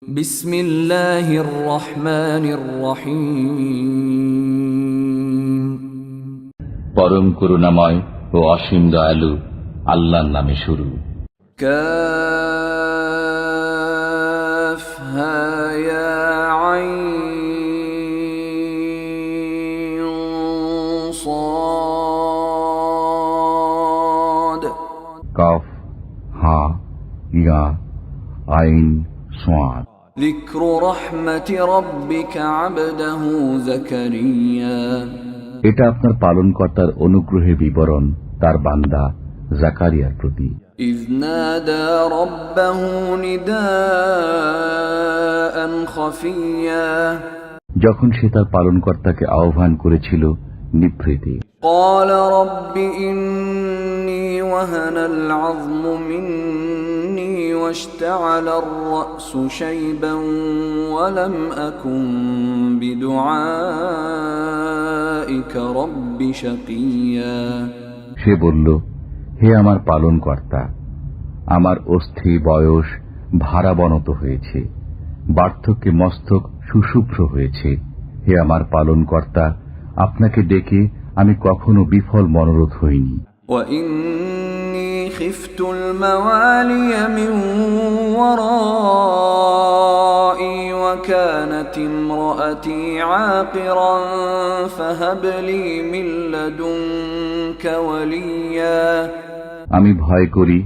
বিসমিল্লাহির রহমানির রহিম। পরম করুণাময় ও অসীম দয়ালু আল্লাহর নামে শুরু। কাফ হা ইয়া আইন সাদ। কাফ হা ইয়া আইন সাদ। যিকরু রাহমাতি রাব্বিকা আবদাহু যাকারিয়া। এটা আপনার পালনকর্তার অনুগ্রহের বিবরণ তার বান্দা জাকারিয়ার প্রতি। ইয নাদা রাব্বাহু নিদাআন খাফিয়া। যখন সে তার পালনকর্তাকে আহ্বান করেছিল নিভৃতে। قال رب إني وهن العظم مني واشتعل الرأس شيبا ولم أكن بدعائك رب شقيا। সে বলল, হে আমার পালনকর্তা, আমার অস্থি বয়স ভারাবনত হয়েছে, বার্ধক্যে মস্তক সুশুভ্র হয়েছে। হে আমার পালনকর্তা, আপনাকে ডেকে আমি কখনো বিফল মনোরথ হইনি। وإني خفت الموالي من ورائي وكانت امرأتي عاقرا فهب لي من لدنك وليا। আমি ভয় করি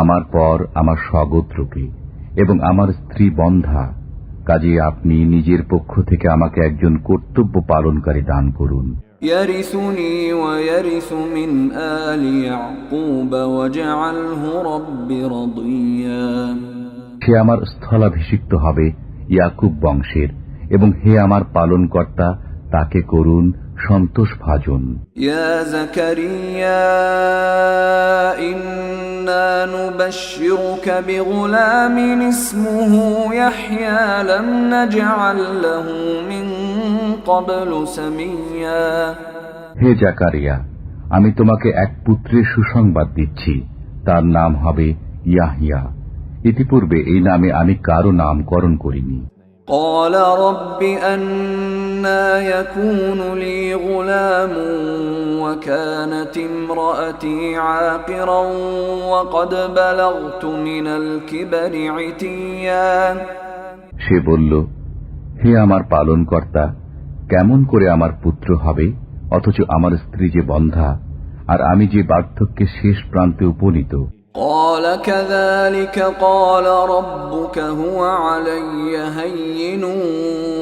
আমার পর আমার স্বগোত্রকে এবং আমার স্ত্রী বন্ধা, কাজে আপনি নিজের পক্ষ থেকে আমাকে একজন কর্তব্য পালনকারী দান করুন। يرثني ويرث من آل يعقوب واجعله رب رضيا। সে আমার স্থলাভিষিক্ত হবে ইয়াকুব বংশের, এবং হে আমার পালনকর্তা তাকে করুন সন্তোষভাজন। يا زكريا إنا نبشرك بغلام اسمه يحيى لم نجعل له من قبل سميا। হে জাকারিয়া, আমি তোমাকে এক পুত্রের সুসংবাদ দিচ্ছি, তার নাম হবে ইয়াহিয়া। ইতিপূর্বে এই নামে আমি কারো নামকরণ করিনি। قال رب أنى يكون لي غلام وكانت امرأتي عاقرا وقد بلغت من الكبر عتيا। সে বলল, হে আমার পালনকর্তা, কেমন করে আমার পুত্র হবে, অথচ আমার স্ত্রী যে বন্ধা, আর আমি যে বার্ধক্যের শেষ প্রান্তে উপনীত। قال كذلك قال ربك هو علي هين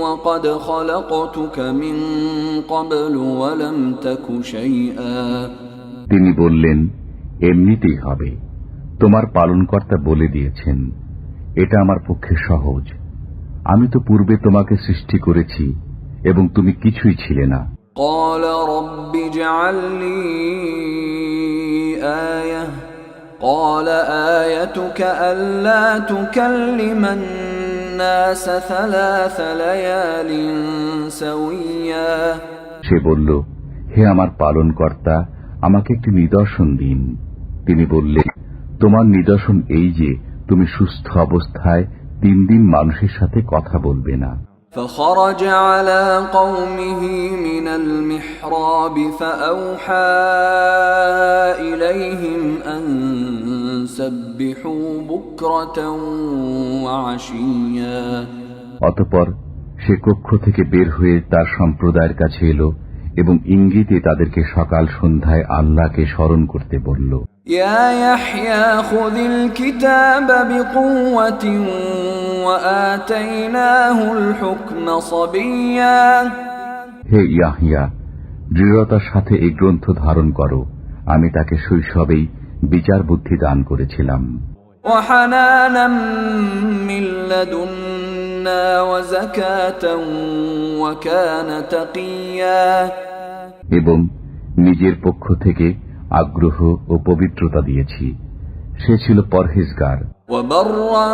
وقد خلقتك من قبل ولم تك شيئا। তিনি বললেন, এমনিতেই হবে, তোমার পালনকর্তা বলে দিয়েছেন, এটা আমার পক্ষে সহজ। আমি তো পূর্বে তোমাকে সৃষ্টি করেছি এবং তুমি কিছুই ছিলে না। قال رب اجعل لي آية قال آيتك ألا تكلم الناس 3 ليال سويا। সে বলল, হে আমার পালনকর্তা, আমাকে একটি নিদর্শন দিন। তিনি বললেন, তোমার নিদর্শন এই যে তুমি সুস্থ অবস্থায় 3 দিন মানুষের সাথে কথা বলবে না। فخرج على قومه من المحراب فأوحى إليهم أن سبحوا بكرة وعشيا। অতঃপর সে কক্ষ থেকে বের হয়ে তার সম্প্রদায়ের কাছে এলো এবং ইঙ্গিতে তাদেরকে সকাল সন্ধ্যায় আল্লাহকে স্মরণ করতে বলল। يا يحيى خذ الكتاب بقوة وآتيناه الحكم صبيا। হে ইয়াহিয়া, দৃঢ়তার সাথে এই গ্রন্থ ধারণ করো, আমি তাকে শৈশবেই বিচার বুদ্ধি দান করেছিলাম। وحنانا من لدنا وزكاة وكان تقيا। এবং নিজের পক্ষ থেকে আগ্রহ ও পবিত্রতা দিয়েছি, সে ছিল পরহেজগার। وبرا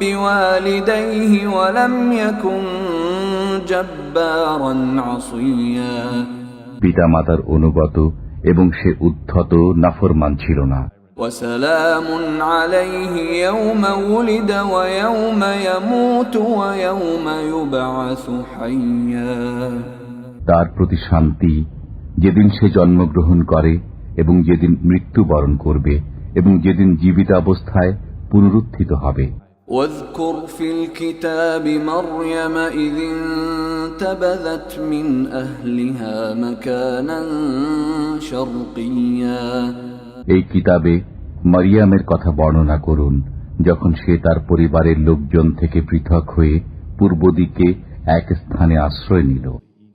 بوالديه ولم يكن جبارا عصيا। পিতামাতার অনুগত এবং সে উদ্ধত নাফরমান ছিল না। وسلام عليه يوم ولد ويوم يموت ويوم يبعث حيا তার প্রতি শান্তি যেদিন সে জন্মগ্রহণ করে এবং যেদিন মৃত্যুবরণ করবে এবং যেদিন জীবিত অবস্থায় পুনরুত্থিত হবে। واذكر في الكتاب مريم إذ انتبذت من أهلها مكانا شرقيا এই কিতাবে মারিয়ামের কথা বর্ণনা করুন, যখন সে তার পরিবারের লোকজন থেকে পৃথক হয়ে পূর্ব দিকে এক স্থানে আশ্রয় নিল।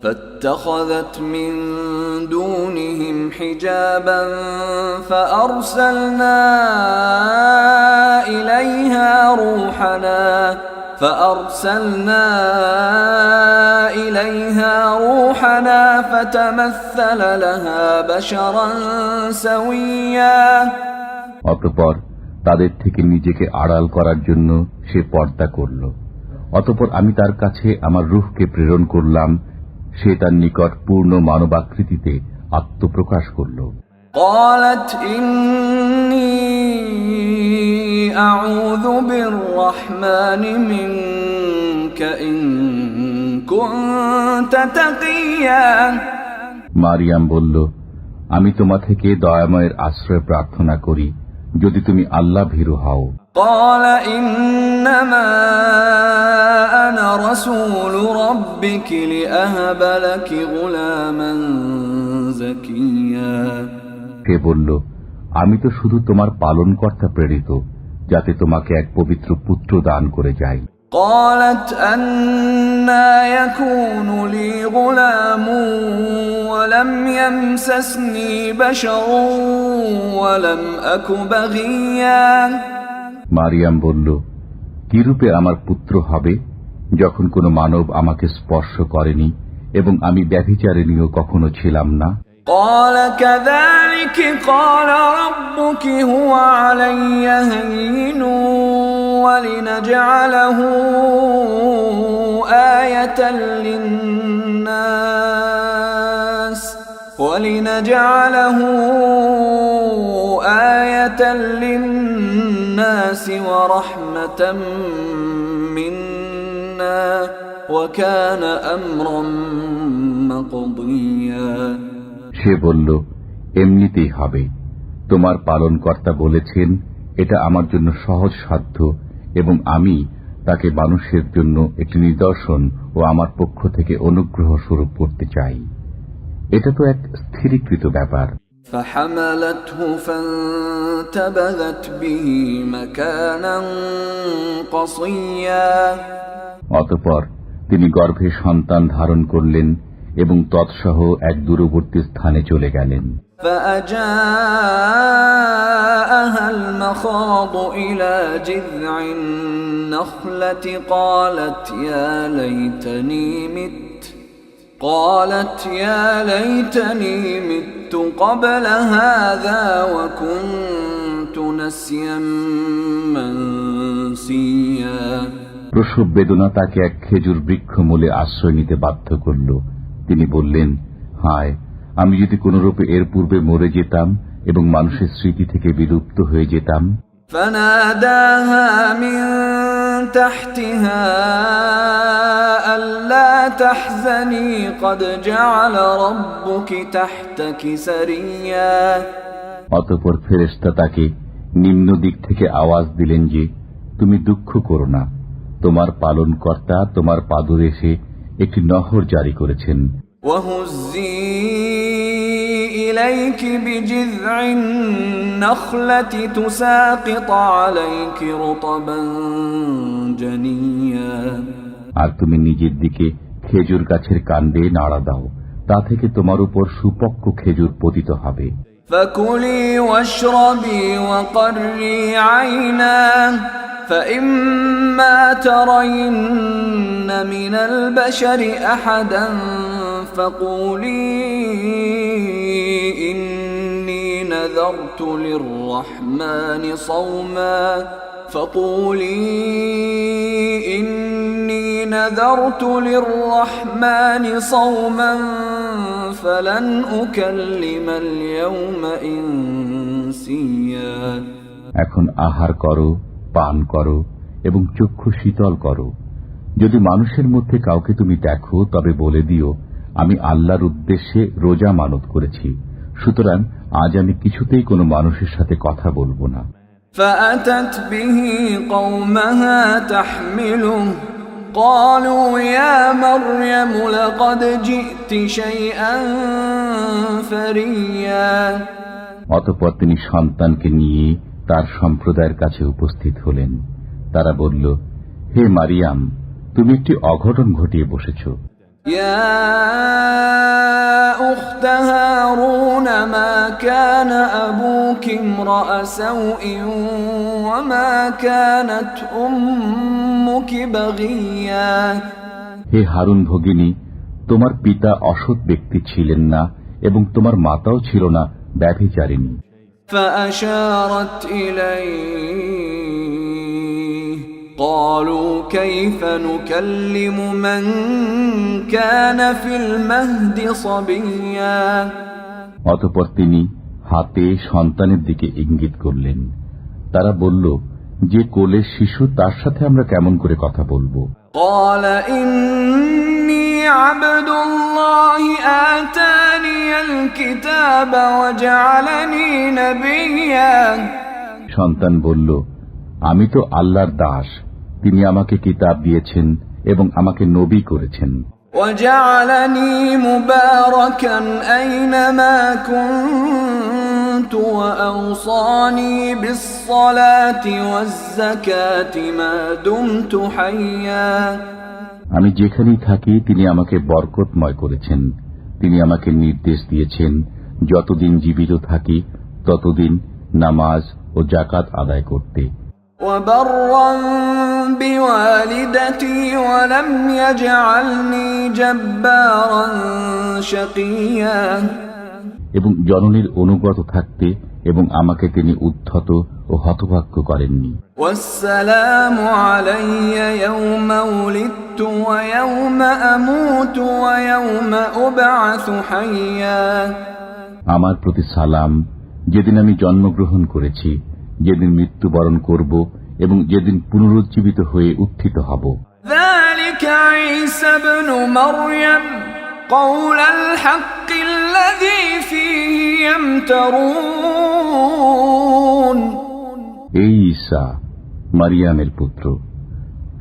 فاتخذت من دونهم حجابا فأرسلنا إليها روحنا فتمثل لها بشرا سويا অতঃপর তাদের থেকে নিজেকে আড়াল করার জন্য সে পর্দা করল। অতঃপর আমি তার কাছে আমার রূহকে প্রেরণ করলাম, সে তার নিকট পূর্ণ মানবাকৃতিতে আত্মপ্রকাশ করল। قالت إني أعوذ بالرحمن منك إن كنت تقيا মারিয়াম বলল, আমি তোমা থেকে দয়াময়ের আশ্রয় প্রার্থনা করি যদি তুমি আল্লাহ ভীরু হও। قال إنما أنا رسول ربك لأهب لك غلاما زكيا সে বলল, আমি তো শুধু তোমার পালনকর্তা প্রেরিত, যাতে তোমাকে এক পবিত্র পুত্র দান করে যাই। قالت أنى يكون لي غلام ولم يمسسني بشر ولم أك بغيا মারিয়াম বলল, কিরূপে আমার পুত্র হবে, যখন কোনো মানব আমাকে স্পর্শ করেনি এবং আমি ব্যভিচারিণীও কখনো ছিলাম না। قال كذلك قال ربك هو علي هين ولنجعله آية للناس ورحمة منا وكان أمرا مقضيا সে বলল, এমনিতেই হবে। তোমার পালনকর্তা বলেছেন, এটা আমার জন্য সহজ সাধ্য এবং আমি তাকে মানুষের জন্য একটি নিদর্শন ও আমার পক্ষ থেকে অনুগ্রহ স্বরূপ করতে চাই। এটা তো এক স্থিরীকৃত ব্যাপার। فحملته فانتبذت به مكانا قصيا অতঃপর তিনি গর্ভে সন্তান ধারণ করলেন এবং তৎসহ এক দূরবর্তী স্থানে চলে গেলেন। فأجاءها المخاض إلى جذع النخلة قالت يا ليتني مت قبل هذا وكنت نسيا منسيا প্রসব বেদনা তাকে এক খেজুর বৃক্ষ মূলে আশ্রয় নিতে বাধ্য করল। তিনি বললেন, হায়, আমি যদি কোনরূপে এর পূর্বে মরে যেতাম এবং মানুষের স্মৃতি থেকে বিলুপ্ত হয়ে যেতাম। فناداها من تحتها ألا تحزني قد جعل ربك تحتك سريا অতঃপর ফেরেশতা তাকে নিম্ন দিক থেকে আওয়াজ দিলেন যে, তুমি দুঃখ করো না, তোমার পালনকর্তা তোমার পাদরে এসে একটি নহর জারি করেছেন। وهزي إليك بجذع النخلة تساقط عليك رطبا جنيا আর তুমি নিজের দিকে খেজুর গাছের কাণ্ডে নাড়া দাও, তা থেকে তোমার উপর সুপক্ক খেজুর পতিত হবে। فكلي واشربي وقري عينا فإما ترين من البشر أحدا فقولي إني نذرت للرحمن صوما فلن أكلم اليوم إنسيا منسيا এখন আহার করো, পান করো এবং চক্ষু শীতল করো। যদি মানুষের মধ্যে কাউকে তুমি দেখো তবে বলে দিও, আমি আল্লাহর উদ্দেশ্যে রোজা মানত করেছি, সুতরাং আজ আমি কিছুতেই কোনো মানুষের সাথে কথা বলবো না। فأتت به قومها تحمله قالوا يا مريم لقد جئت شيئا فريا অতঃপর তিনি সন্তানকে নিয়ে তার সম্প্রদায়ের কাছে উপস্থিত হলেন। তারা বলল, হে মারিয়াম, তুমি একটি অঘটন ঘটিয়ে বসেছ। يا أخت هارون ما كان أبوك امرأ سوء وما كانت أمك بغيا হে হারুন ভগিনী, তোমার পিতা অসৎ ব্যক্তি ছিলেন না এবং তোমার মাতাও ছিল না ব্যভিচারিণী। فأشارت إليه قالوا كيف نكلم من كان في المهد صبيا অতঃপর তিনি হাতে সন্তানের দিকে ইঙ্গিত করলেন। তারা বলল, যে কোলের শিশু তার সাথে আমরা কেমন করে কথা বলবো? قال إني عبد الله آتاني الكتاب وجعلني نبيا সন্তান বলল, আমি তো আল্লাহর দাস, তিনি আমাকে কিতাব দিয়েছেন এবং আমাকে নবী করেছেন। وجعلني مباركا أينما كنت وأوصاني بالصلاة والزكاة ما دمت حيا আমি যেখানেই থাকি তিনি আমাকে বরকতময় করেছেন। তিনি আমাকে নির্দেশ দিয়েছেন, যতদিন জীবিত থাকি ততদিন নামাজ ও যাকাত আদায় করতে। وبرا بوالدتي ولم يجعلني جبارا شقيا এবং জননীর অনুগত থাকতে এবং আমাকে তিনি উদ্ধত ও হতভাগ্য করেননি। والسلام علي يوم ولدت ويوم أموت ويوم أبعث حيا আমার প্রতি সালাম, যেদিন আমি জন্মগ্রহণ করেছি, যেদিন মৃত্যুবরণ করব এবং যেদিন পুনরুজ্জীবিত হয়ে উত্থিত হব। ذلك عيسى ابن مريم قول الحق الذي فيه يمترون এই ঈসা মারিয়ামের পুত্র,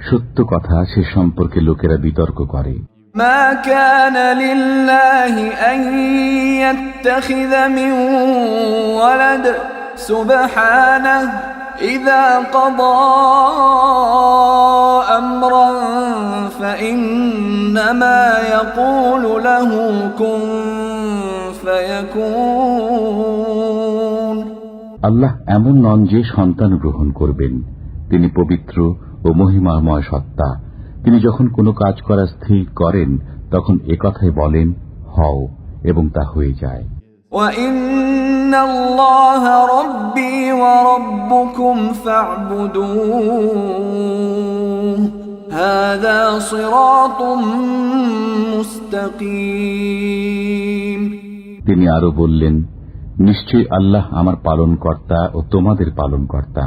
সত্য কথা সে সম্পর্কে লোকেরা বিতর্ক করে। ما كان لله أن يتخذ من ولد سبحانه إذا قضى أمرا فإنما يقول له كن فيكون আল্লাহ এমন নন যে সন্তান গ্রহণ করবেন। তিনি পবিত্র ও মহিমাময় সত্তা। তিনি যখন কোনো কাজ করা স্থির করেন তখন একথাই বলেন, হও, এবং তা হয়ে যায়। وَإِنَّ اللَّهَ رَبِّي وَرَبُّكُمْ فَاعْبُدُوهُ هَذَا صِرَاطٌ مُسْتَقِيمٌ তিনি আরো বললেন, নিশ্চয়ই আল্লাহ আমার পালনকর্তা ও তোমাদের পালনকর্তা,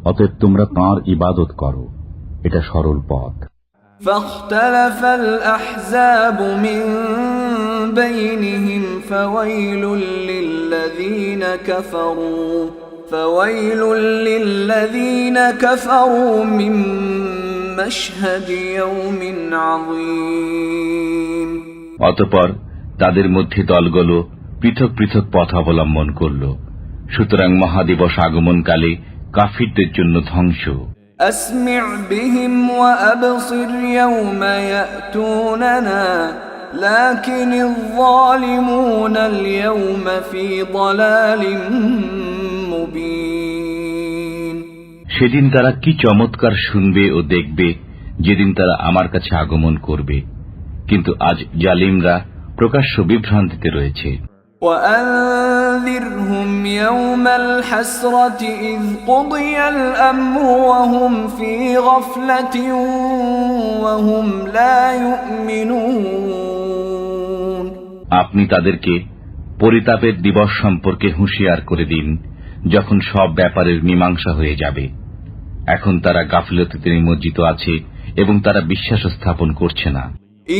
অতএব তোমরা তাঁর ইবাদত করো, এটা সরল পথ। فاختلف الأحزاب من بينهم فويل للذين كفروا من مشهد يوم عظيم অতঃপর তাদের মধ্যে দলগুলো পৃথক পৃথক পথ অবলম্বন করল। সুতরাং মহাদিবস আগমনকালে কাফিরদের জন্য ধ্বংস। أسمع بهم وأبصر يوم يأتوننا لكن الظالمون اليوم في ضلال مبين সেদিন তারা কি চমৎকার শুনবে ও দেখবে যেদিন তারা আমার কাছে আগমন করবে, কিন্তু আজ জালিমরা প্রকাশ্য বিভ্রান্তিতে রয়েছে। وأنذرهم يوم الحسرة إذ قضي الأمر وهم في غفلة وهم لا يؤمنون আপনি তাদেরকে পরিতাপের দিবস সম্পর্কে হুঁশিয়ার করে দিন, যখন সব ব্যাপারের মীমাংসা হয়ে যাবে। এখন তারা গাফিলতিতে নিমজ্জিত আছে এবং তারা বিশ্বাস স্থাপন করছে না।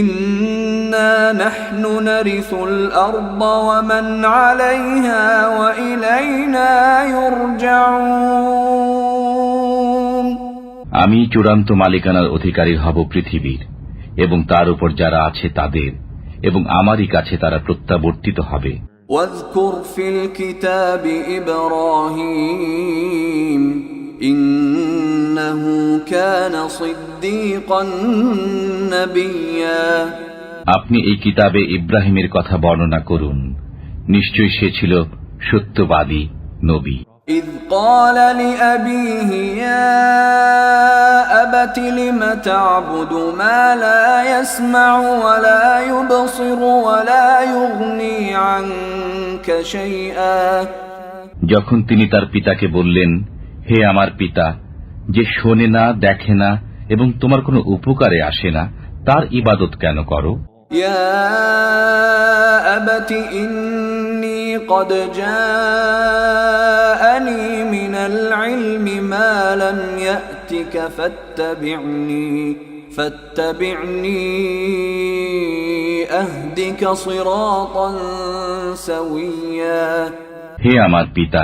ইন্না নাহনু নারিসুল আরদ ওয়া মান আলাইহা ওয়া ইলাইনা ইউরজাউন। আমি চূড়ান্ত মালিকানার অধিকারী হব পৃথিবীর এবং তার উপর যারা আছে তাদের, এবং আমারই কাছে তারা প্রত্যাবর্তিত হবে। ওয়াযকুর ফিল কিতাবি ইব্রাহিম ইন্নাহু কানা সিদ্দীকান নাবিয়্যা। আপনি এই কিতাবে ইব্রাহিমের কথা বর্ণনা করুন, নিশ্চয়ই সে ছিল সত্যবাদী নবী। إذ قال لأبيه يا أبت لم تعبد ما لا يسمع ولا يبصر ولا يغني عنك شيئا। যখন তিনি তার পিতাকে বললেন, হে আমার পিতা, যে শোনে না, দেখে না এবং তোমার কোনো উপকারে আসে না, তার ইবাদত কেন করো? يا أبت إني قد جاءني من العلم ما لم يأتك فاتبعني أهدك صراطا سويا। হে আমার পিতা,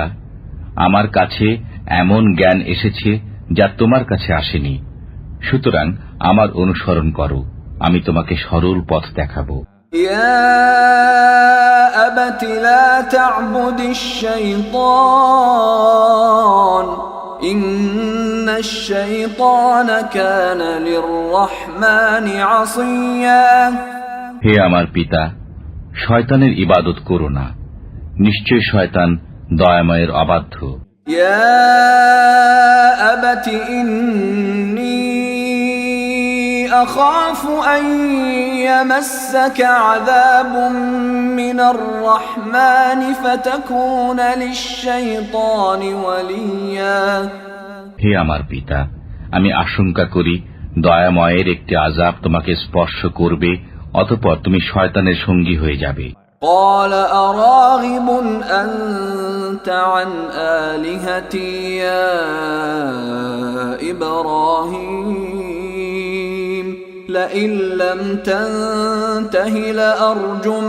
আমার কাছে এমন জ্ঞান এসেছে যা তোমার কাছে আসেনি, সুতরাং আমার অনুসরণ করো, আমি তোমাকে সরল পথ দেখাবো। يا أبت لا تعبد الشيطان إن الشيطان كان للرحمن عصيا। হে আমার পিতা, শয়তানের ইবাদত করো না, নিশ্চয় শয়তান দয়াময়ের অবাধ্য। يا أبت إني أخاف أن يمسك عذاب من الرحمن فتكون للشيطان وليا। হে আমার পিতা, আমি আশঙ্কা করি দয়াময়ের একটি আযাব তোমাকে স্পর্শ করবে, অতঃপর তুমি শয়তানের সঙ্গী হয়ে যাবে। قال أراغب أنت عن آلهتي يا إبراهيم لئن لم تنته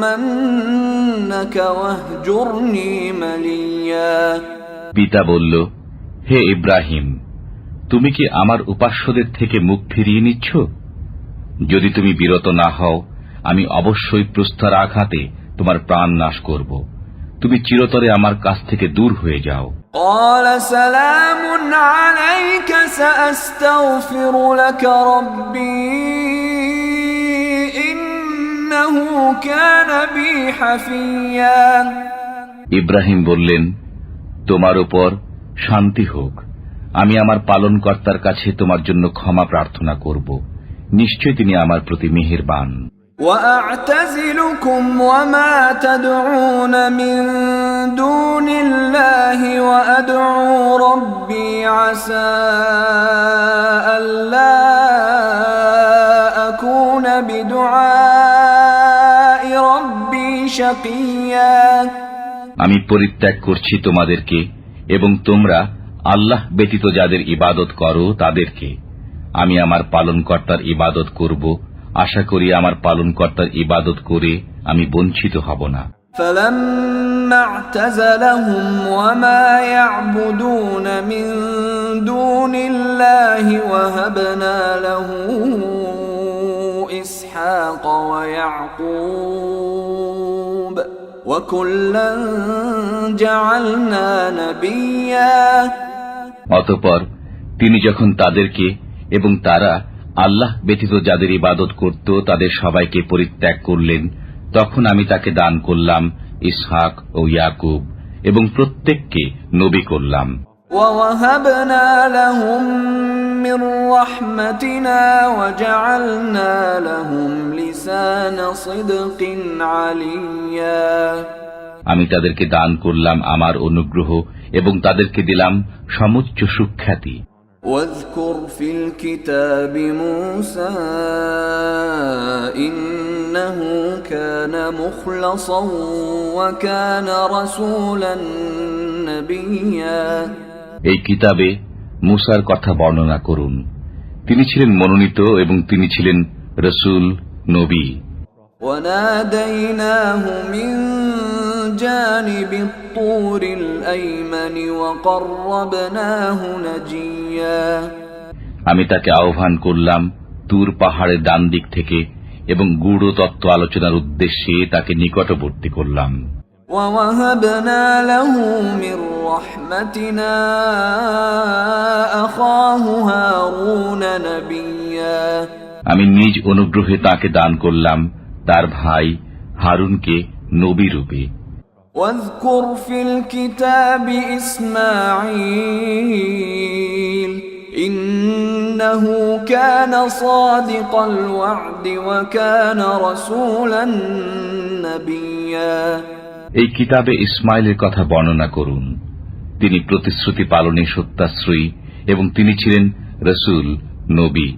لأرجمنك واهجرني مليا। পিতা বলল, হে ইব্রাহিম, তুমি কি আমার উপাস্যদের থেকে মুখ ফিরিয়ে নিচ্ছ? যদি তুমি বিরত না হও, আমি অবশ্যই প্রস্তর আঘাতে তোমার প্রাণ নাশ করব। তুমি চিরতরে আমার কাছ থেকে দূর হয়ে যাও। قال سلام عليك سأستغفر لك ربي إنه كان بي حفيا। ইব্রাহিম বললেন, তোমার উপর শান্তি হোক, আমি আমার পালনকর্তার কাছে তোমার জন্য ক্ষমা প্রার্থনা করব, নিশ্চয় তিনি আমার প্রতি মেহেরবান। وأعتزلكم وما تدعون من دون الله وأدعو ربي عسى ألا أكون بدعاء ربي شقيا। আমি পরিত্যাগ করছি তোমাদেরকে এবং তোমরা আল্লাহ ব্যতীত যাদের ইবাদত করো তাদেরকে। আমি আমার পালনকর্তার ইবাদত করব, আশা করি আমার পালনকর্তার ইবাদত করে আমি বঞ্চিত হব না। فلما اعتزلهم وما يعبدون من دون الله وهبنا له إسحاق ويعقوب وكلا جعلنا نبيا। অতঃপর তিনি যখন তাদেরকে এবং তারা আল্লাহ ব্যতীত যাদের ইবাদত করত তাদের সবাইকে পরিত্যাগ করলেন, তখন আমি তাকে দান করলাম ইসহাক ও ইয়াকুব এবং প্রত্যেককে নবী করলাম। وَوَهَبْنَا لَهُم مِّن رَّحْمَتِنَا وَجَعَلْنَا لَهُمْ لِسَانَ صِدْقٍ عَلِيًّا। আমি তাদেরকে দান করলাম আমার অনুগ্রহ এবং তাদেরকে দিলাম সমুচ্চ সুখ্যাতি। واذكر في الكتاب موسى إنه كان مخلصا وكان رسولا نبيا এই কিতাবে মুসার কথা বর্ণনা করুন। তিনি ছিলেন মনোনীত এবং তিনি ছিলেন রসূল, নবী। وناديناه من جانب الطور الأيمن وقربناه نجيا আমি তাকে আহ্বান করলাম তুর পাহাড়ের ডান দিক থেকে এবং গূঢ় তত্ত্ব আলোচনার উদ্দেশ্যে তাকে নিকটবর্তী করলাম। ووهبنا له من رحمتنا أخاه هارون نبيا আমি নিজ অনুগ্রহে তাকে দান করলাম তার ভাই হারুনকে নবী রূপে। واذكر في الكتاب إسماعيل إنه كان صادق الوعد وكان رسولا نبيا এই কিতাবে ইসমাইলের কথা বর্ণনা করুন। তিনি প্রতিশ্রুতি পালনে সত্যাশ্রয়ী এবং তিনি ছিলেন রসূল, নবী।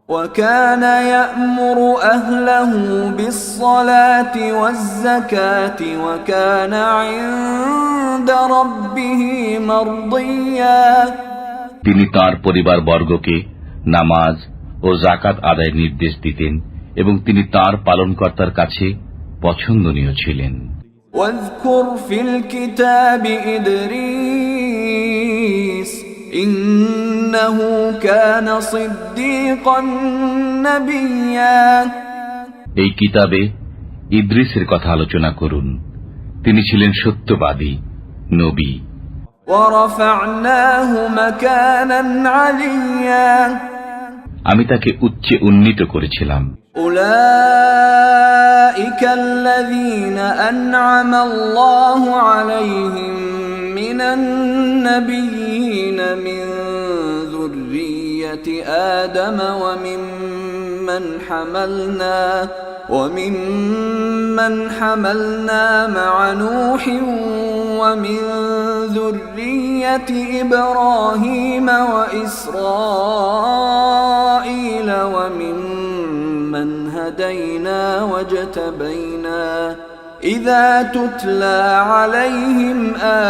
وكان يأمر أهله بالصلاة والزكاة وكان عند ربه مرضيا তিনি তাঁর পরিবারবর্গকে নামাজ ও যাকাত আদায়ের নির্দেশ দিতেন এবং তিনি তাঁর পালনকর্তার কাছে পছন্দনীয় ছিলেন। واذكر في الكتاب إدريس إنه كان صديقا نبيا এই কিতাবে ইদ্রিসের কথা আলোচনা করুন। তিনি ছিলেন সত্যবাদী, নবী। ورفعناه مكانا عليا আমি তাকে উচ্চে উন্নীত করেছিলাম। أولئك الذين أنعم الله عليهم من النبيين من ذرية آدم وممن حملنا مع نوح ومن ذرية إبراهيم وإسرائيل وممن هدينا واجتبينا إذا تتلى عليهم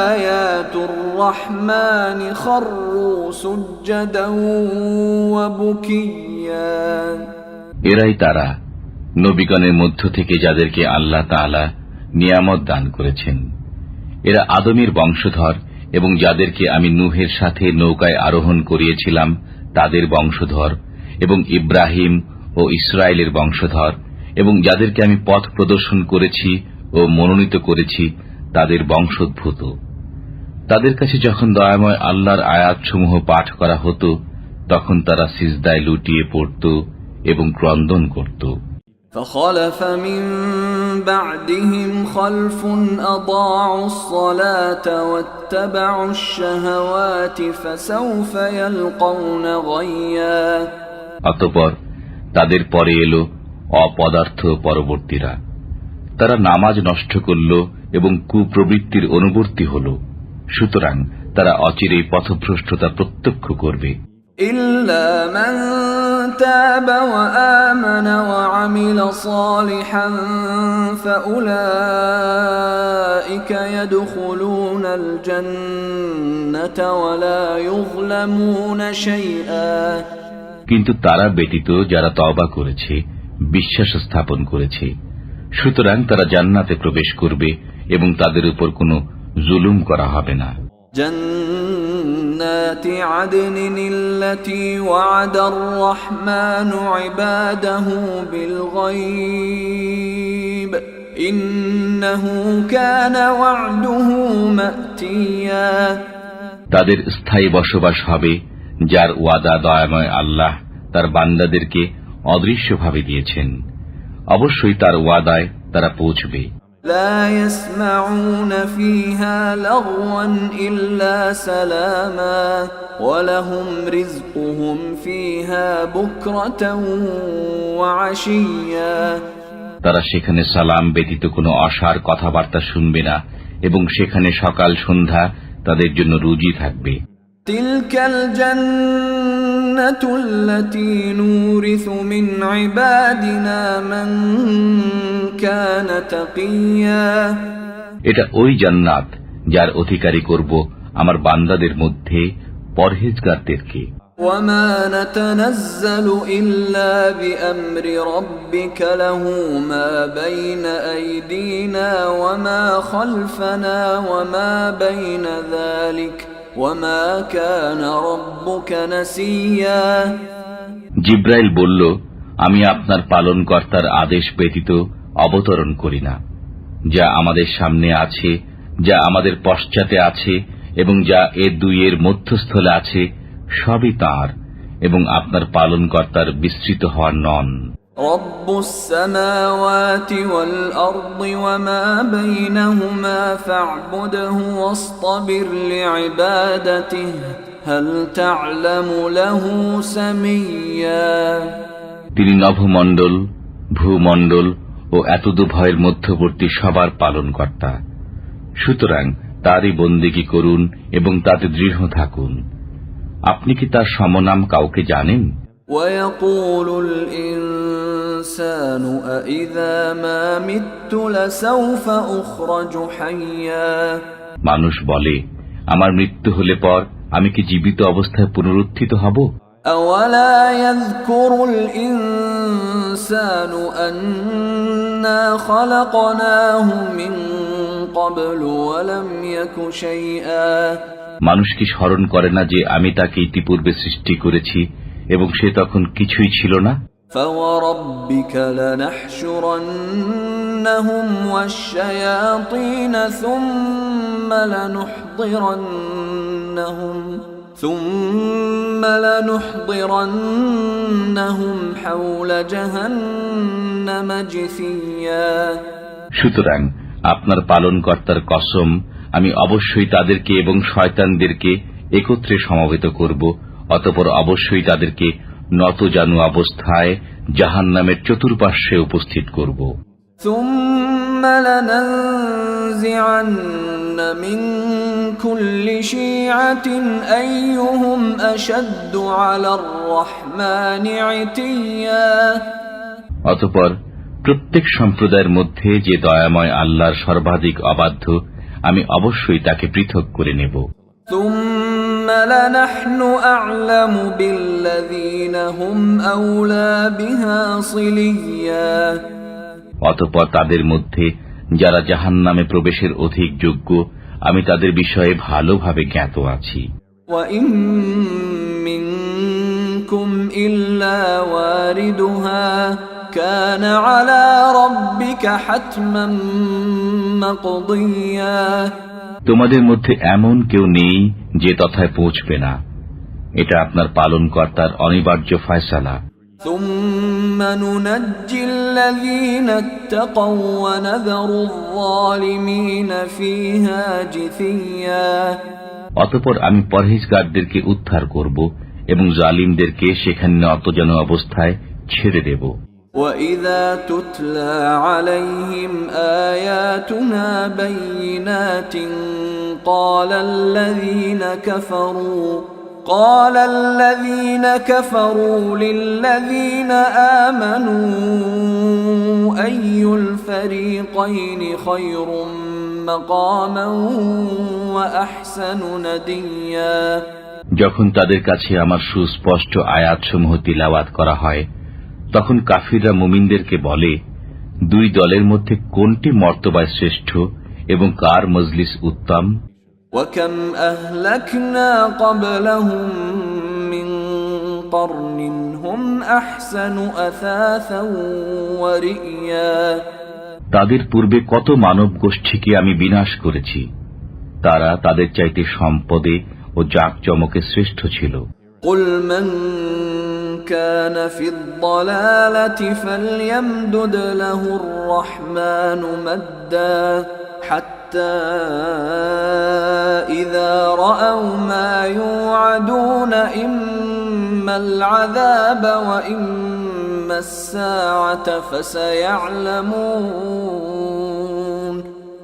آيات الرحمن خروا سجدا وبكيا এরাই তারা নবীগণের মধ্য থেকে যাদেরকে আল্লাহ তাআলা নিয়ামত দান করেছেন। এরা আদমের বংশধর এবং যাদেরকে আমি নূহের সাথে নৌকায় আরোহণ করিয়েছিলাম তাদের বংশধর, এবং ইব্রাহিম ও ইসরায়েলের বংশধর, এবং যাদেরকে আমি পথ প্রদর্শন করেছি ও মনোনীত করেছি তাদের বংশোদ্ভূত। তাদের কাছে যখন দয়াময় আল্লাহর আয়াতসমূহ পাঠ করা হতো তখন তারা সিজদায় লুটিয়ে পড়ত এবং ক্রন্দন করত। فخلف من بعدهم خلف أضاعوا الصلاة واتبعوا الشهوات فسوف يلقون غيا অতঃপর তাদের পরে এলো অপদার্থ পরবর্তীরা। তারা নামাজ নষ্ট করল এবং কুপ্রবৃত্তির অনুবর্তী হল। সুতরাং তারা অচিরেই পথভ্রষ্টতা প্রত্যক্ষ করবে। إلا من تاب وآمن وعمل صالحا فأولئك يدخلون الجنة ولا يظلمون شيئا কিন্তু তারা ব্যতীত যারা তওবা করেছে, বিশ্বাস স্থাপন করেছে, সুতরাং তারা জান্নাতে প্রবেশ করবে এবং তাদের উপর কোনো জুলুম করা হবে না। جنات عدن التي وعد الرحمن عباده بالغيب إنه كان وعده مأتيا তাদের স্থায়ী বসবাস হবে যার ওয়াদা দয়াময় আল্লাহ তার বান্দাদেরকে অদৃশ্যভাবে দিয়েছেন। অবশ্যই তার ওয়াদায় তারা পৌঁছবে। لا يسمعون فيها لغوا إلا سلاما ولهم رزقهم فيها بكرة وعشيا তারা সেখানে সালাম ব্যতীত কোনো অসার কথাবার্তা শুনবে না এবং সেখানে সকাল সন্ধ্যা তাদের জন্য রুজি থাকবে। تلك الجنة التي نورث من عبادنا من كان تقيا এটা ওই জান্নাত যার অধিকারী করব আমার বান্দাদের মধ্যে পরহেজগারদেরকে। وما نتنزل إلا بأمر ربك له ما بين أيدينا وما خلفنا وما بين ذلك وما كان ربك نسيا। জিব্রাইল বলল, আমি আপনার পালনকর্তার আদেশ ব্যতীত অবতরণ করি না। যা আমাদের সামনে আছে, যা আমাদের পশ্চাতে আছে এবং যা এ দুইয়ের মধ্যস্থলে আছে, সবই তাঁর, এবং আপনার পালনকর্তার বিস্তৃত হওয়ার নন। রব্বুস সামাওয়াতি ওয়াল আরদি ওয়া মা বাইনাহুমা ফা'বুদহু ওয়াসতাবির লিইবাদাতিহি হাল তা'লামু লাহু সামিয়্যা। তিনি নভমণ্ডল, ভূমণ্ডল ও এতদুভয়ের মধ্যবর্তী সবার পালনকর্তা। সুতরাং তারই বন্দেগী করুন এবং তাতে দৃঢ় থাকুন। আপনি কি তার সমনাম কাউকে জানেন? وَيَقُولُ الْإِنسَانُ أَإِذَا مَا مِتُّ لَسَوْفَ أُخْرَجُ حَيًّا। মানুষ বলে, আমার মৃত্যু হলে পর আমি কি জীবিত অবস্থায় পুনরুত্থিত হব? أَوَلَا يَذْكُرُ الْإِنسَانُ أَنَّا خَلَقْنَاهُ مِنْ قَبْلُ وَلَمْ يَكُ شَيْئًا। মানুষ কি স্মরণ করে না যে আমি তাকে ইতিপূর্বে সৃষ্টি করেছি এবং সে তখন কিছুই ছিল না? فَوَرَبِّكَ لَنَحْشُرَنَّهُمْ وَالشَّيَاطِينَ ثُمَّ لَنُحْضِرَنَّهُمْ حَوْلَ جَهَنَّمَ جِثِيًّا। সুতরাং আপনার পালনকর্তার কসম, আমি অবশ্যই তাদেরকে এবং শয়তানদেরকে একত্রে সমবেত করব, অতঃপর অবশ্যই তাদেরকে নতজানু অবস্থায় জাহান্নামের চতুর্পার্শ্বে উপস্থিত করব। ثُمَّ لَنَنزِعَنَّ مِن كُلِّ شِيعَةٍ أَيُّهُمْ أَشَدُّ عَلَى الرَّحْمَنِ عِتِيًّا। অতঃপর প্রত্যেক সম্প্রদায়ের মধ্যে যে দয়াময় আল্লাহর সর্বাধিক অবাধ্য, আমি অবশ্যই তাকে পৃথক করে নেব। ثُمَّ لَنَحْنُ أَعْلَمُ بِالَّذِينَ هُمْ أَوْلَى بِهَا صِلِيًّا। অতঃপর তাদের মধ্যে যারা জাহান্নামে প্রবেশের অধিক যোগ্য, আমি তাদের বিষয়ে ভালোভাবে জ্ঞাত আছি। وَإِن مِّنكُمْ إِلَّا وَارِدُهَا كَانَ عَلَى رَبِّكَ حَتْمًا مَّقْضِيًّا। তোমাদের মধ্যে এমন কেউ নেই যে তথায় পৌঁছবে না, এটা আপনার পালনকর্তার অনিবার্য ফয়সালা। ثُمَّ نُنَجِّي الَّذِينَ اتَّقَوْا وَنَذَرُ الظَّالِمِينَ فِيهَا جِثِيًّا। অতঃপর আমি পরহেজগারদেরকে উদ্ধার করব এবং জালিমদেরকে সেখানে নতজানু অবস্থায় ছেড়ে দেব। وَإِذَا تُتْلَى عَلَيْهِمْ آيَاتُنَا بَيِّنَاتٍ قَالَ الَّذِينَ كَفَرُوا لِلَّذِينَ آمَنُوا أَيُّ الْفَرِيقَيْنِ خَيْرٌ مَّقَامًا وَأَحْسَنُ نَدِيًّا। যখন তাদের কাছে আমার সুস্পষ্ট আয়াতসমূহ তিলাওয়াত করা হয়, তখন কাফিররা মুমিনদেরকে বলে, দুই দলের মধ্যে কোনটি মর্তবায় শ্রেষ্ঠ এবং কার মজলিস উত্তম। وَكَمْ أَهْلَكْنَا قَبْلَهُمْ مِنْ قَرْنٍ هُمْ أَحْسَنُ أَثَاثًا وَرِئْيًا। তাদের পূর্বে কত মানব গোষ্ঠীকে আমি বিনাশ করেছি, তারা তাদের চাইতে সম্পদে ও জাকজমকে শ্রেষ্ঠ ছিল। قُلْ مَنْ كَانَ فِي الضَّلَالَةِ فَلْيَمْدُدْ لَهُ الرَّحْمَنُ مَدًّا حَتَّى إِذَا رَأَوْا مَا يُوعَدُونَ إِمَّا الْعَذَابَ وَإِمَّا السَّاعَةَ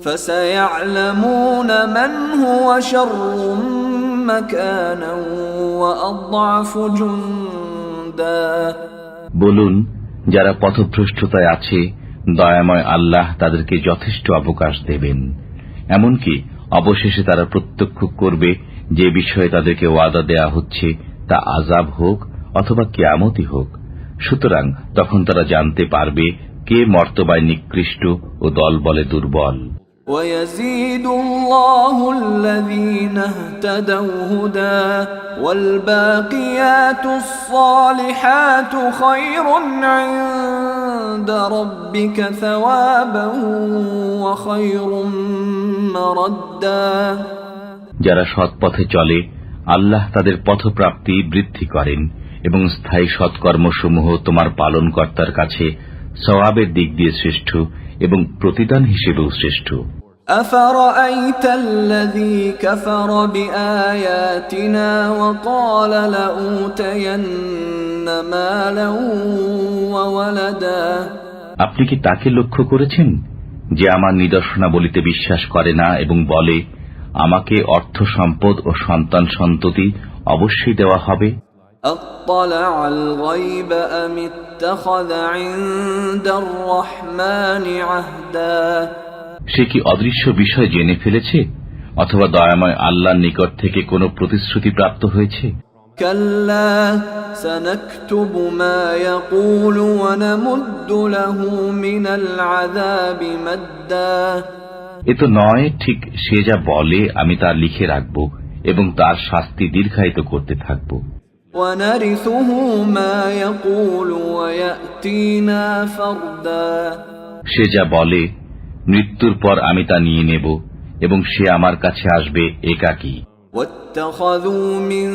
فَسَيَعْلَمُونَ مَنْ هُوَ شَرٌّ مَكَانًا وَأَضْعَفُ جُنْدًا। বলুন, যারা পথভ্রষ্টতায় আছে, দয়াময় আল্লাহ তাদেরকে যথেষ্ট অবকাশ দেবেন, এমনকি অবশেষে তারা প্রত্যক্ষ করবে যে বিষয়ে তাদেরকে ওয়াদা দেয়া হচ্ছে তা আযাব হোক অথবা কিয়ামতই হোক। সুতরাং তখন তারা জানতে পারবে কে মর্তবায় নিকৃষ্ট ও দলবলে দুর্বল। وَيَزِيدُ اللَّهُ الَّذِينَ اهْتَدَوْا هُدًى وَالْبَاقِيَاتُ الصَّالِحَاتُ خَيْرٌ عِندَ رَبِّكَ ثَوَابًا وَخَيْرٌ مَّرَدًّا। যারা সৎপথে চলে আল্লাহ তাদের পথপ্রাপ্তি বৃদ্ধি করেন এবং স্থায়ী সৎকর্মসমূহ তোমার পালনকর্তার কাছে সওয়াবের দিক দিয়ে শ্রেষ্ঠ এবং প্রতিদান হিসেবেও শ্রেষ্ঠ। أَفَرَأَيْتَ الَّذِي كَفَرَ بِآيَاتِنَا وَقَالَ لَأُوتَيَنَّ مَالًا وَوَلَدًا। আপনি কি তাকে লক্ষ্য করেছেন যে আমার নিদর্শনাবলিতে বিশ্বাস করে না এবং বলে আমাকে অর্থ সম্পদ ও সন্তান সন্ততি অবশ্যই দেওয়া হবে? أَطَّلَعَ الْغَيْبَ أَمِ اتَّخَذَ عِندَ الرَّحْمَنِ عَهْدًا। সে কি অদৃশ্য বিষয় জেনে ফেলেছে অথবা দয়াময় আল্লাহর নিকট থেকে কোনো প্রতিশ্রুতি প্রাপ্ত হয়েছে? كَلَّا سَنَكْتُبُ مَا يَقُولُ وَنَمُدُّ لَهُ مِنَ الْعَذَابِ مَدًّا। এ তো নয়, ঠিক সে যা বলে আমি তা লিখে রাখব এবং তার শাস্তি দীর্ঘায়িত করতে থাকব। وَنَرِثُهُ مَا يَقُولُ وَيَأْتِينَا فَرْدًا। সে যা বলে মৃত্যুর পর আমি তা নিয়ে নেব এবং সে আমার কাছে আসবে একাকী। وَاتَّخَذُوا مِن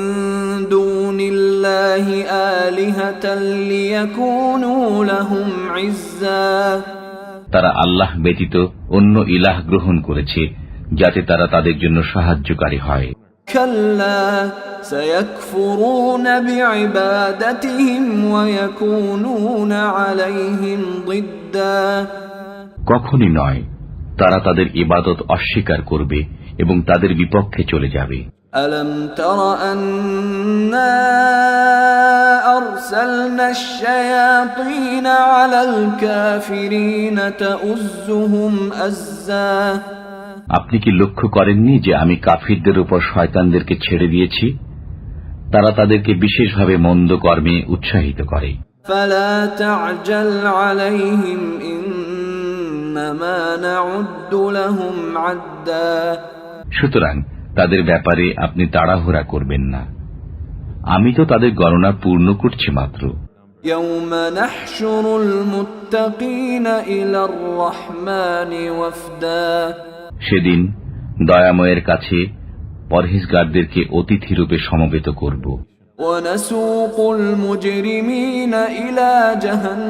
دُونِ اللَّهِ آلِهَةً لِيَكُونُوا لَهُمْ عِزًّا। তারা আল্লাহ ব্যতীত অন্য ইলাহ গ্রহণ করেছে যাতে তারা তাদের জন্য সাহায্যকারী হয়। كَلَّا سَيَكْفُرُونَ بِعِبَادَتِهِمْ وَيَكُونُونَ عَلَيْهِمْ ضِدًّا। কখনই নয়, তারা তাদের ইবাদত অস্বীকার করবে এবং তাদের বিপক্ষে চলে যাবে। أَلَمْ تَرَ أَنَّا أَرْسَلْنَا الشَّيَاطِينَ عَلَى الْكَافِرِينَ تَؤُزُّهُمْ أَزًّا। আপনি কি লক্ষ্য করেননি যে আমি কাফিরদের উপর শয়তানদেরকে ছেড়ে দিয়েছি? তারা তাদেরকে বিশেষভাবে মন্দ কর্মে উৎসাহিত করে। فَلَا تَعْجَلْ عَلَيْهِمْ إِنَّمَا نَعُدُّ لَهُمْ عَدًّا। সুতরাং তাদের ব্যাপারে আপনি তাড়াহুড়া করবেন না, আমি তো তাদের গণনা পূর্ণ করছি মাত্র। يَوْمَ نَحْشُرُ الْمُتَّقِينَ إِلَى الرَّحْمَنِ وَفْدًا। সেদিন দয়াময়ের কাছে পরহেজগারদেরকে অতিথিরূপে সমবেত করব। وَنَسُوقُ الْمُجْرِمِينَ إِلَى جَهَنَّمَ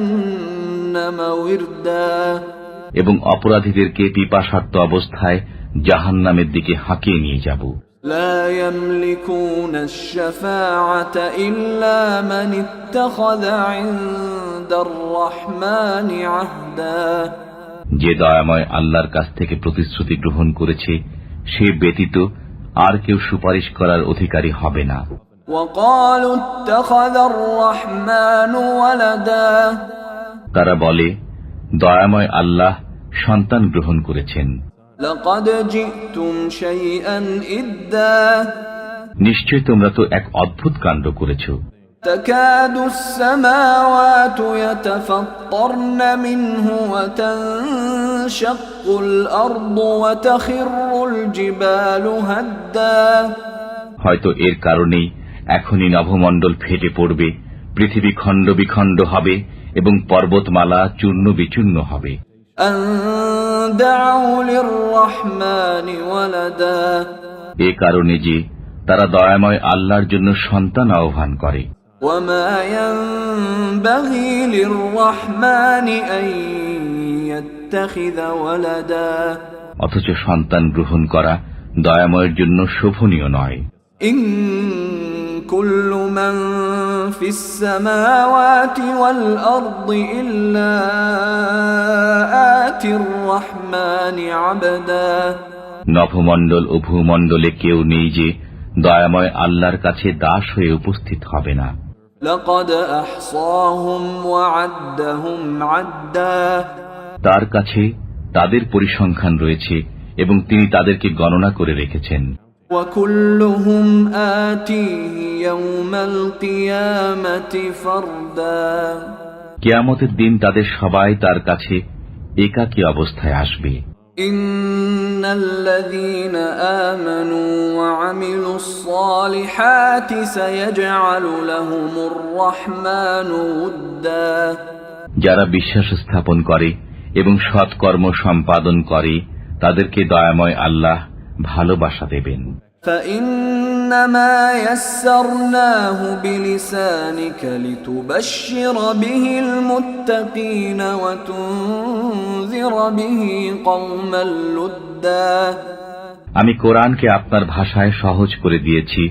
وِرْدًا। এবং অপরাধীদেরকে পিপাসার্ত অবস্থায় জাহান্নামের দিকে হাঁকিয়ে নিয়ে যাব। لَا يَمْلِكُونَ الشَّفَاعَةَ إِلَّا مَنِ اتَّخَذَ عِندَ الرَّحْمَنِ عَهْدًا। যে দয়াময় আল্লাহর কাছ থেকে প্রতিশ্রুতি গ্রহণ করেছে সে ব্যতীত আর কেউ সুপারিশ করার অধিকারী হবে না। وَقَالُوا اتَّخَذَ الرَّحْمَنُ وَلَدًا। তারা বলে দয়াময় আল্লাহ সন্তান গ্রহণ করেছেন। لَقَدْ جِئْتُمْ شَيْئًا إِدًّا। নিশ্চয় তোমরা তো এক অদ্ভুত কাণ্ড করেছ। تَكَادُ السَّمَاوَاتُ يَتَفَطَّرْنَ مِنْهُ وَتَنشَقُّ الْأَرْضُ وَتَخِرُّ الْجِبَالُ هَدًّا। হয়তো এর কারণেই এখনই নভমণ্ডল ফেটে পড়বে, পৃথিবী খণ্ড বিখণ্ড হবে এবং পর্বতমালা চূর্ণ বিচূর্ণ হবে। أَن دَعَوْا لِلرَّحْمَنِ وَلَدًا। এ কারণে যে তারা দয়াময় আল্লাহর জন্য সন্তান আহ্বান করে। وَمَا يَنبَغِي لِلرَّحْمَنِ أَن يَتَّخِذَ وَلَدًا। অথচ সন্তান গ্রহণ করা দয়াময়ের জন্য শোভনীয় নয়। إِن كُلُّ مَن فِي السَّمَاوَاتِ وَالْأَرْضِ إِلَّا آتِي الرَّحْمَنِ عَبْدًا। নভমণ্ডল ও ভূমণ্ডলে কেউ নেই যে দয়াময় আল্লাহর কাছে দাস হয়ে উপস্থিত হবে না। لَقَدْ أَحْصَاهُمْ وَعَدَّهُمْ عَدًّا। তার কাছে তাদের পরিসংখ্যান রয়েছে এবং তিনি তাদেরকে গণনা করে রেখেছেন। وكلهم آتيه يوم القيامة فردا কিয়ামতের দিন তাদের সবাই তার কাছে একাকী অবস্থায় আসবে। إن الذين آمنوا وعملوا الصالحات سيجعل لهم الرحمن ودا যারা বিশ্বাস স্থাপন করে এবং সৎকর্ম সম্পাদন করে তাদেরকে দয়াময় আল্লাহ ভালোবাসা দেবেন। فإنما يسرناه بلسانك لتبشر به المتقين وتنذر به قوما لدا আমি কোরআনকে আপনার ভাষায় সহজ করে দিয়েছি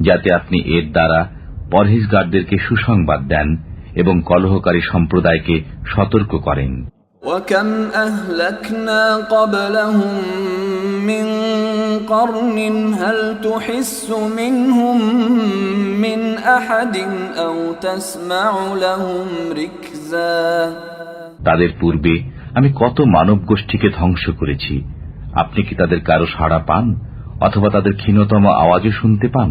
যাতে আপনি এর দ্বারা পরহেজগারদেরকে সুসংবাদ দেন এবং কলহকারী সম্প্রদায়কে সতর্ক করেন। وكم أهلكنا قبلهم من قرن هل تحس منهم من أحد أو تسمع لهم ركزا তাদের পূর্বে আমি কত মানব গোষ্ঠীকে ধ্বংস করেছি, আপনি কি তাদের কারো সাড়া পান অথবা তাদের ক্ষীণতম আওয়াজও শুনতে পান?